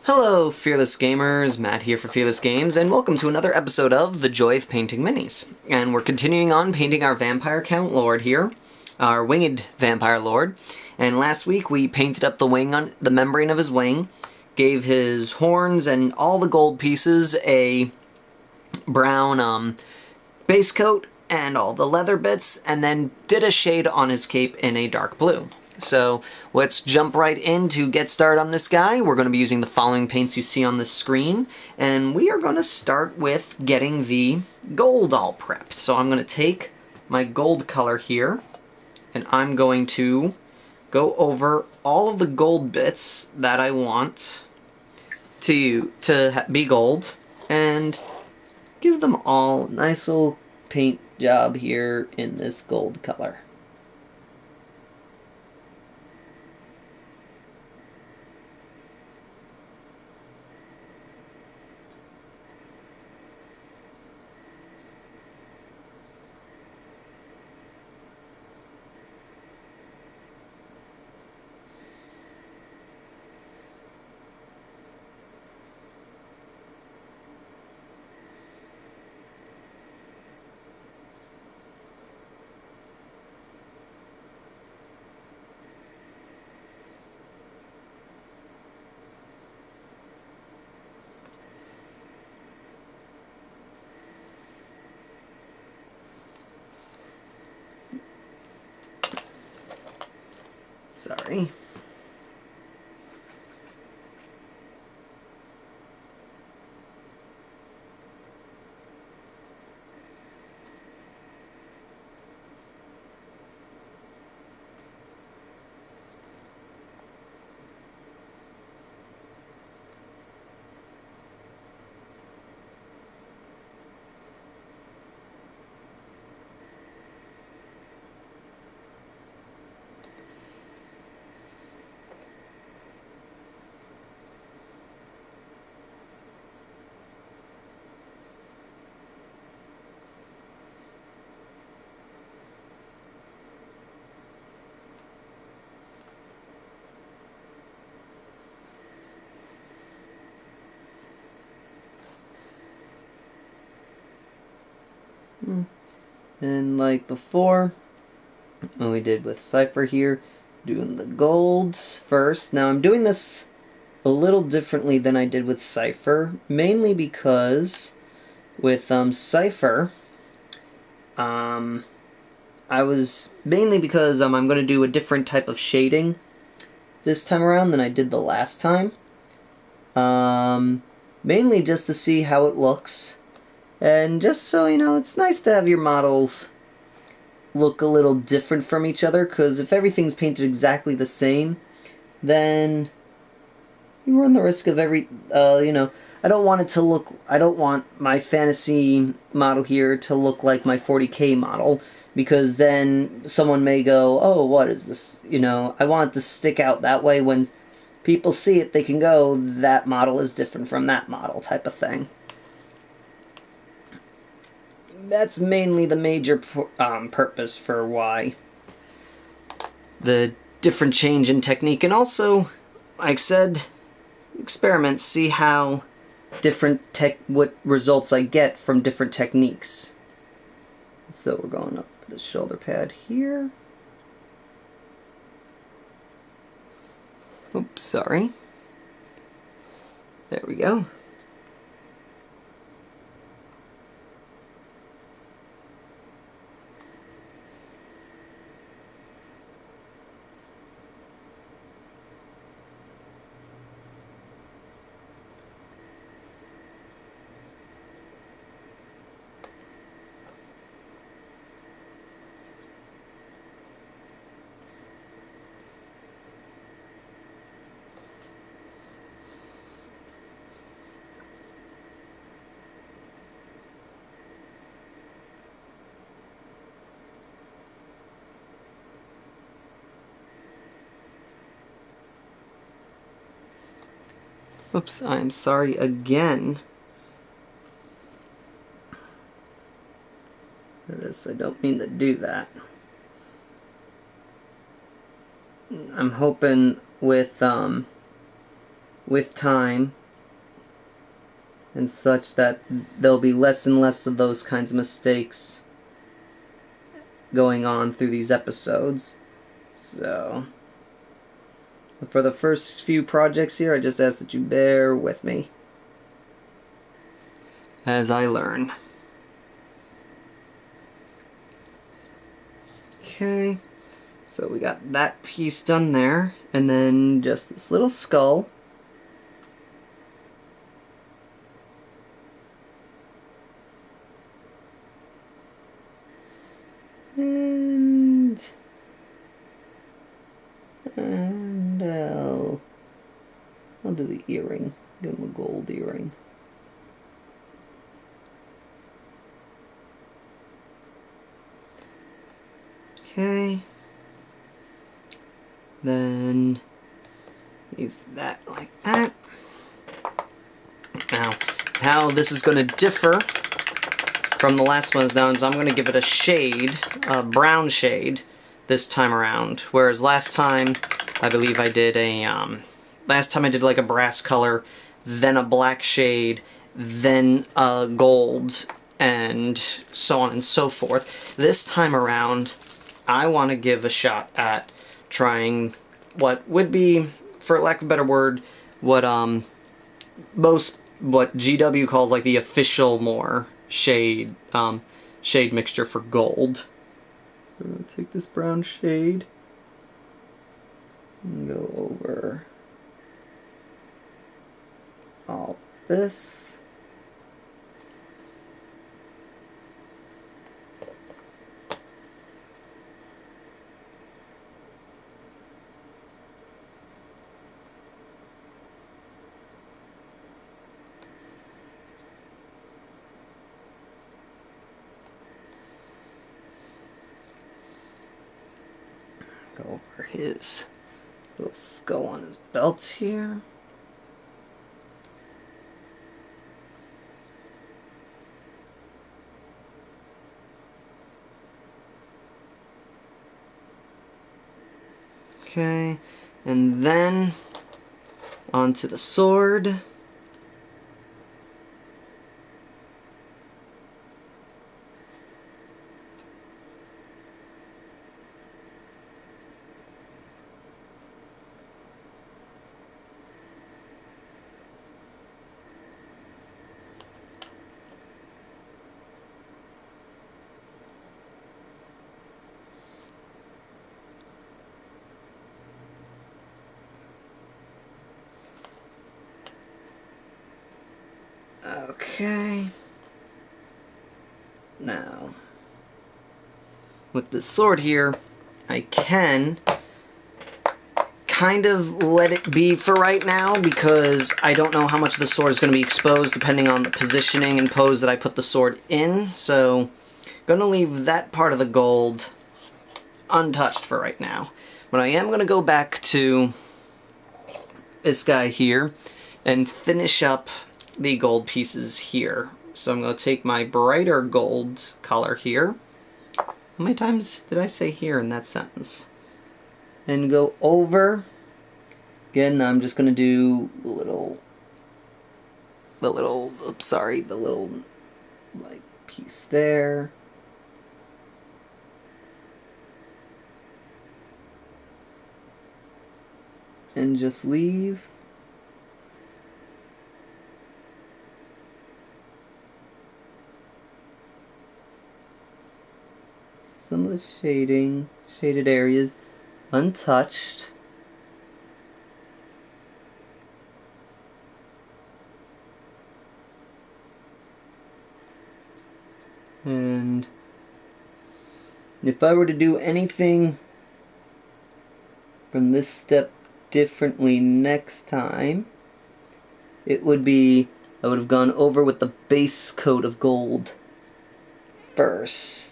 Hello, Fearless Gamers, Matt here for Fearless Games, and welcome to another episode of The Joy of Painting Minis. And we're continuing on painting our Vampire Count Lord here, our Winged Vampire Lord. And last week we painted up the wing on the membrane of his wing, gave his horns and all the gold pieces a brown base coat and all the leather bits, and then did a shade on his cape in a dark blue. So let's jump right in to get started on this guy. We're going to be using the following paints you see on the screen, and we are going to start with getting the gold all prepped. So I'm going to take my gold color here, and I'm going to go over all of the gold bits that I want to be gold, and give them all a nice little paint job here in this gold color. Sorry. And like before, what we did with Cypher here, doing the golds first. Now I'm doing this a little differently than I did with Cypher, mainly because with Cypher, I'm going to do a different type of shading this time around than I did the last time. Mainly just to see how it looks. And just so you know, it's nice to have your models look a little different from each other, because if everything's painted exactly the same, then you run the risk of I don't want my fantasy model here to look like my 40k model, because then someone may go, oh, what is this? I want it to stick out that way. When people see it, they can go, that model is different from that model, type of thing. That's mainly the major purpose for why the different change in technique. And also, like I said, experiment, see how what results I get from different techniques. So we're going up the shoulder pad here. Oops, sorry. There we go. Oops, I'm sorry again. For this, I don't mean to do that. I'm hoping with time and such that there'll be less and less of those kinds of mistakes going on through these episodes. So, for the first few projects here, I just ask that you bear with me as I learn. Okay, so we got that piece done there, and then just this little skull. And I'll do the earring. Give him a gold earring. Okay. Then leave that like that. Now, how this is going to differ from the last one's now is I'm going to give it a shade, a brown shade, this time around. Whereas last time, I believe I did a, last time I did like a brass color, then a black shade, then a gold, and so on and so forth. This time around, I want to give a shot at trying what would be, for lack of a better word, what what GW calls like the official more shade shade mixture for gold. So I'm gonna take this brown shade and go over all this. Go over his little skull on his belt here. Okay, and then onto the sword. Okay. Now, with the sword here, I can kind of let it be for right now because I don't know how much the sword is going to be exposed depending on the positioning and pose that I put the sword in. So, going to leave that part of the gold untouched for right now. But I am going to go back to this guy here and finish up the gold pieces here. So I'm going to take my brighter gold color here. How many times did I say here in that sentence? And go over. Again, I'm just going to do the little like piece there. And just leave some of the shaded areas untouched. And if I were to do anything from this step differently next time, it would be I would have gone over with the base coat of gold first.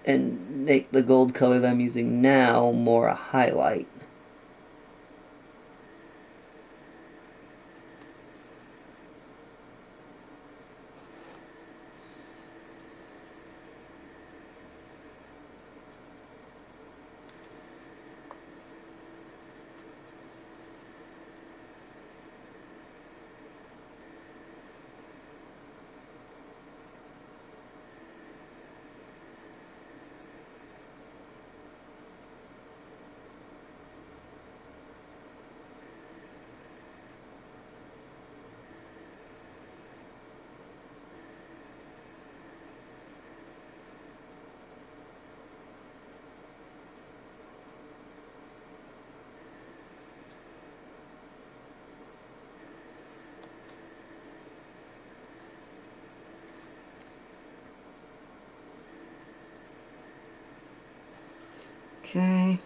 And make the gold color that I'm using now more a highlight. Okay.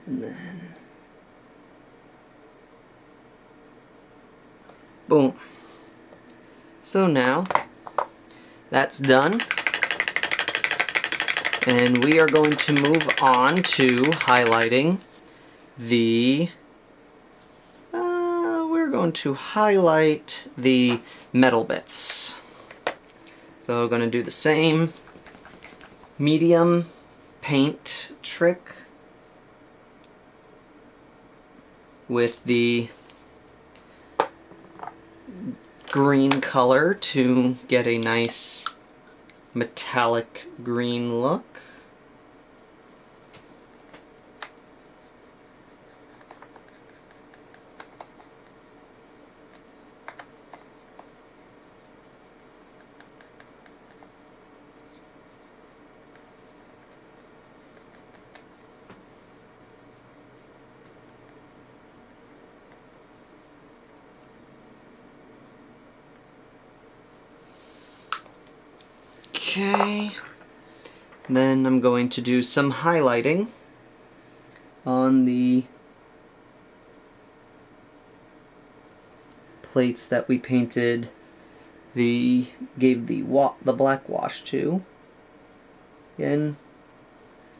And then... boom. So now, that's done. And we are going to move on to highlighting the... we're going to highlight the metal bits. So we're going to do the same medium paint trick with the green color to get a nice metallic green look. Okay, then I'm going to do some highlighting on the plates that we painted gave the black wash to. Again,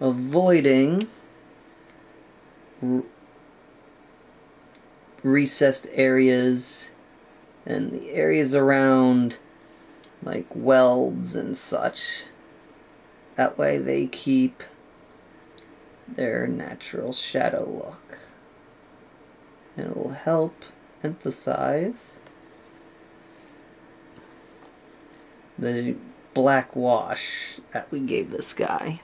avoiding recessed areas and the areas around like welds and such. That way they keep their natural shadow look. And it will help emphasize the black wash that we gave this guy.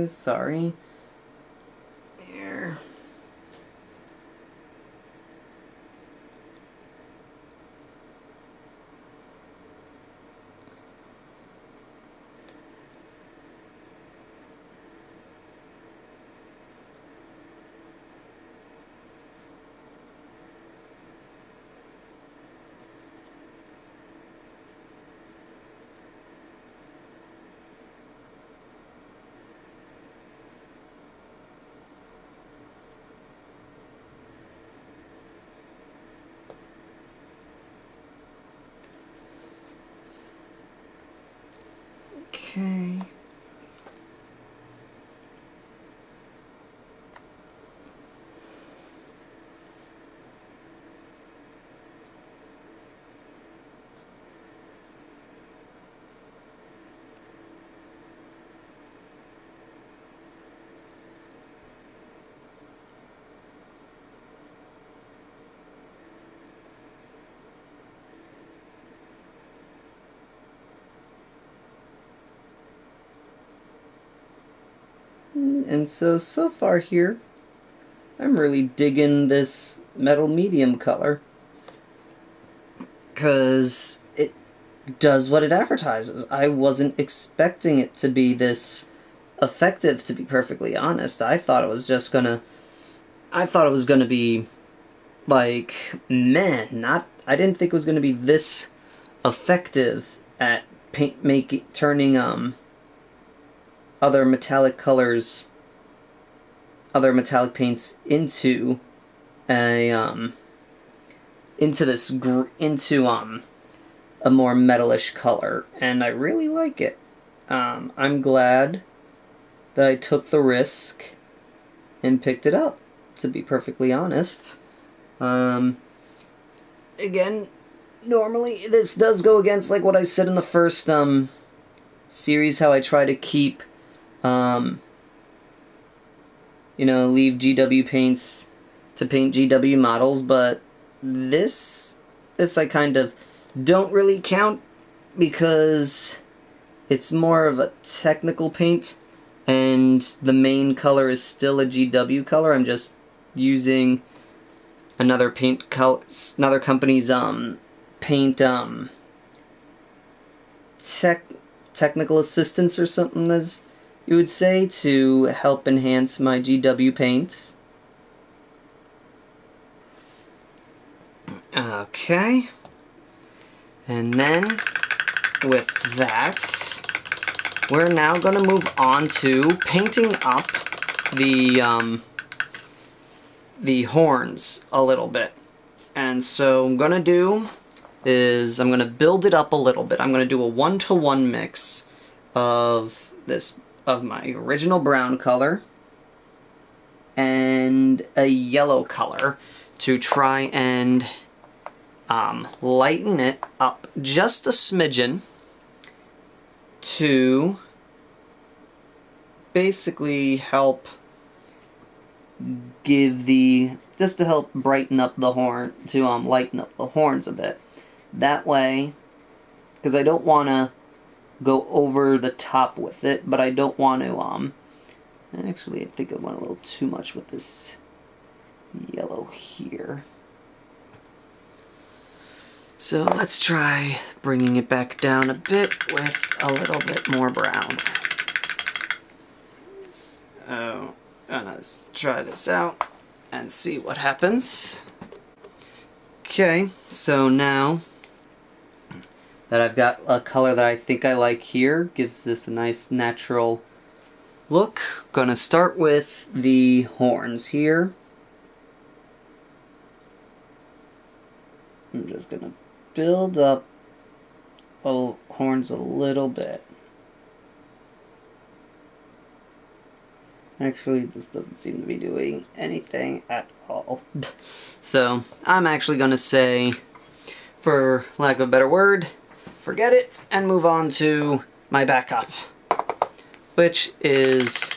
Sorry. There. Okay. And so far here, I'm really digging this metal medium color, because it does what it advertises. I wasn't expecting it to be this effective, to be perfectly honest. I thought it was gonna be like, meh, I didn't think it was gonna be this effective at turning other metallic colors, other metallic paints into a a more metalish color, and I really like it. I'm glad that I took the risk and picked it up, to be perfectly honest. Again, normally this does go against like what I said in the first series, how I try to keep leave GW paints to paint GW models, but this I kind of don't really count because it's more of a technical paint and the main color is still a GW color. I'm just using another another company's paint technical assistance or something, as you would say, to help enhance my GW paints. Okay. And then, with that, we're now going to move on to painting up the horns a little bit. And so what I'm going to do is I'm going to build it up a little bit. I'm going to do a 1-to-1 mix of my original brown color and a yellow color to try and lighten it up just a smidgen to basically help just to help brighten up the horn, to lighten up the horns a bit. That way, because I don't want to go over the top with it, but I don't want to, actually I think I went a little too much with this yellow here. So let's try bringing it back down a bit with a little bit more brown. So, let's try this out and see what happens. Okay, so now that I've got a color that I think I like here, gives this a nice natural look. Gonna start with the horns here. I'm just gonna build up the horns a little bit. Actually, this doesn't seem to be doing anything at all. So, I'm actually going to say, for lack of a better word, forget it and move on to my backup, which is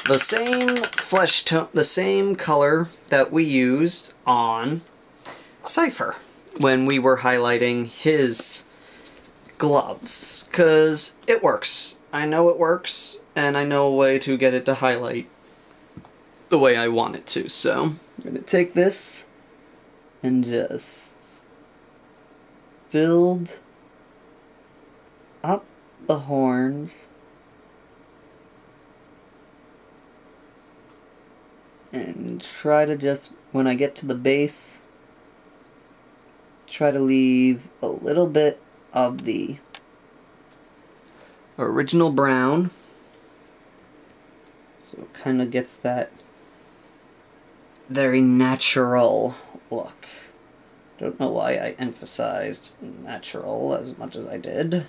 the same flesh tone, the same color that we used on Cypher when we were highlighting his gloves, because it works. I know it works, and I know a way to get it to highlight the way I want it to. So I'm going to take this and just build up the horns and try to just, when I get to the base, try to leave a little bit of the original brown, so it kind of gets that very natural look. Don't know why I emphasized natural as much as I did.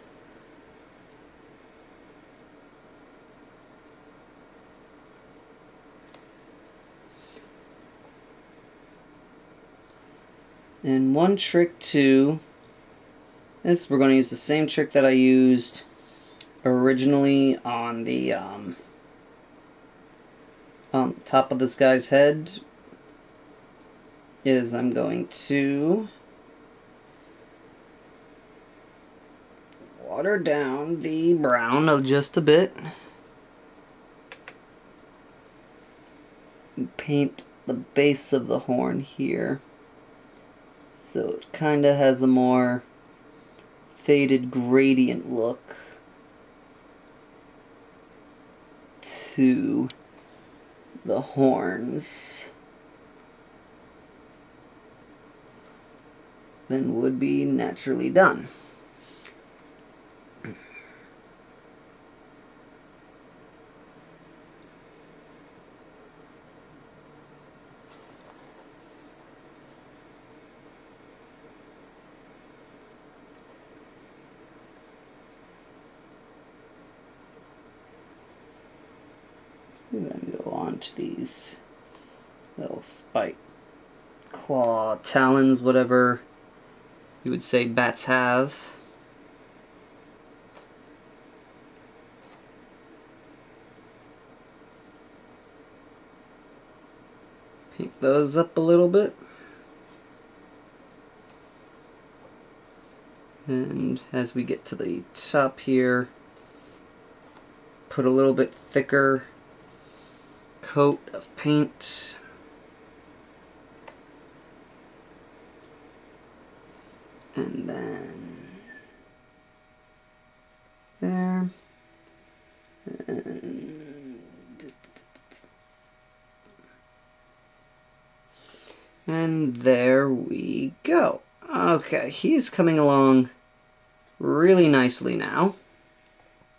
And one trick to this, we're going to use the same trick that I used originally on the top of this guy's head, is I'm going to water down the brown just a bit and paint the base of the horn here, so it kind of has a more faded gradient look to the horns than would be naturally done. And then go on to these little spike claw talons, whatever you would say bats have. Paint those up a little bit. And as we get to the top here, put a little bit thicker coat of paint. And then there. And there we go. Okay, he's coming along really nicely now.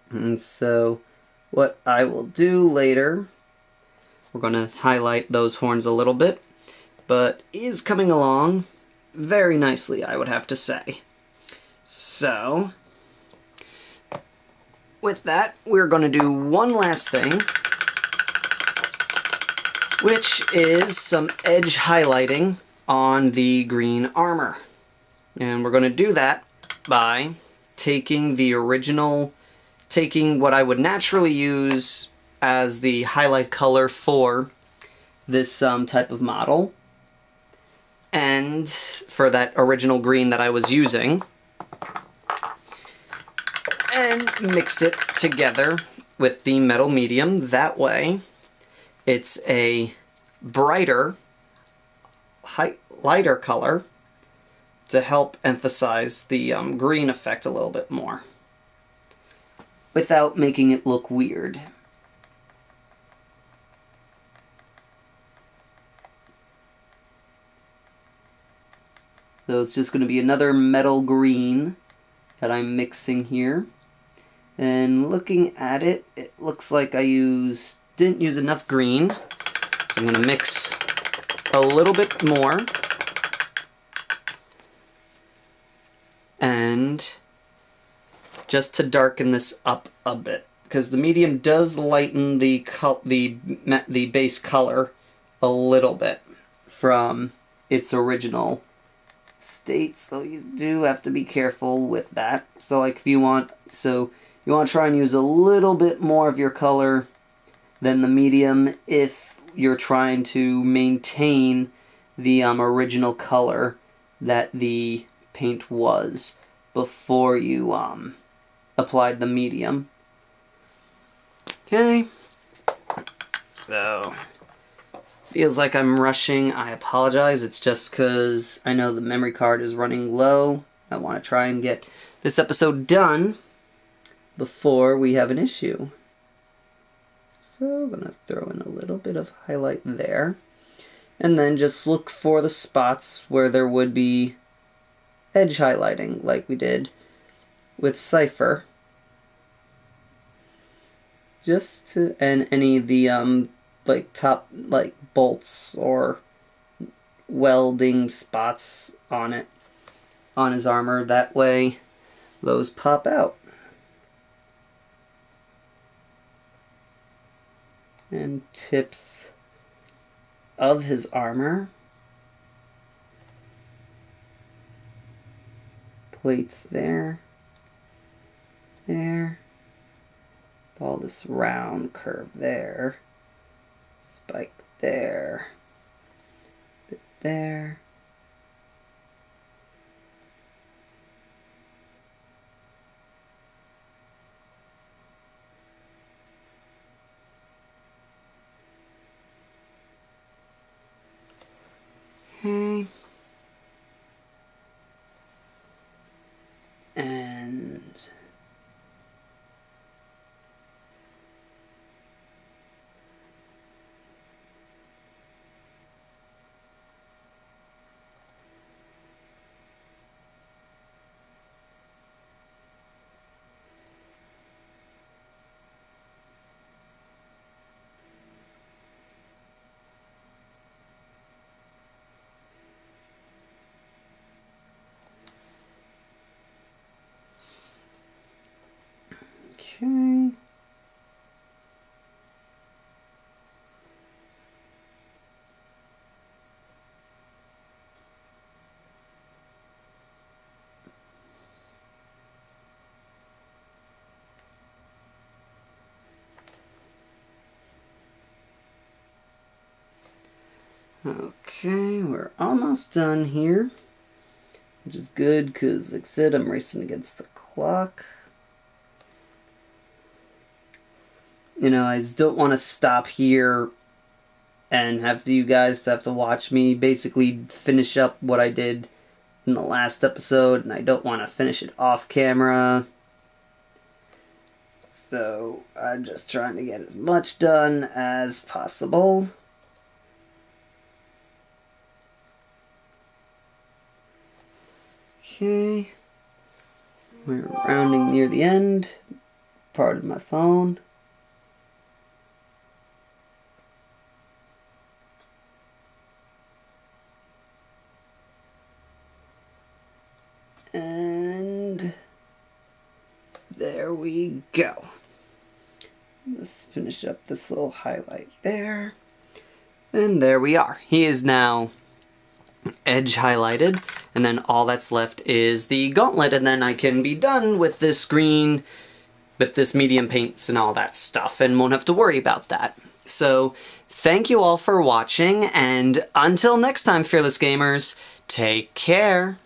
And so what I will do later, we're going to highlight those horns a little bit, but is coming along very nicely, I would have to say. So, with that, we're going to do one last thing, which is some edge highlighting on the green armor. And we're going to do that by taking the original, taking what I would naturally use as the highlight color for this type of model, and for that original green that I was using, and mix it together with the metal medium. That way it's a brighter, lighter color to help emphasize the green effect a little bit more without making it look weird. So it's just going to be another metal green that I'm mixing here. And looking at it, it looks like I didn't use enough green. So I'm going to mix a little bit more. And just to darken this up a bit, because the medium does lighten the base color a little bit from its original state, so you do have to be careful with that. So like if you want to try and use a little bit more of your color than the medium if you're trying to maintain the original color that the paint was before you applied the medium. Okay, so feels like I'm rushing. I apologize. It's just because I know the memory card is running low. I want to try and get this episode done before we have an issue. So I'm going to throw in a little bit of highlight there. And then just look for the spots where there would be edge highlighting, like we did with Cypher. And any of the top bolts or welding spots on his armor. That way those pop out. And tips of his armor. Plates there. All this round curve there. Spike there. Bit there. Okay. And Okay, we're almost done here, which is good because, like I said, I'm racing against the clock. You know, I just don't want to stop here and have you guys have to watch me basically finish up what I did in the last episode, and I don't want to finish it off camera. So I'm just trying to get as much done as possible. Okay, we're rounding near the end. Pardon my phone. And there we go. Let's finish up this little highlight there. And there we are. He is now edge highlighted, and then all that's left is the gauntlet, and then I can be done with this screen, with this medium paints and all that stuff, and won't have to worry about that. So, thank you all for watching, and until next time, Fearless Gamers, take care!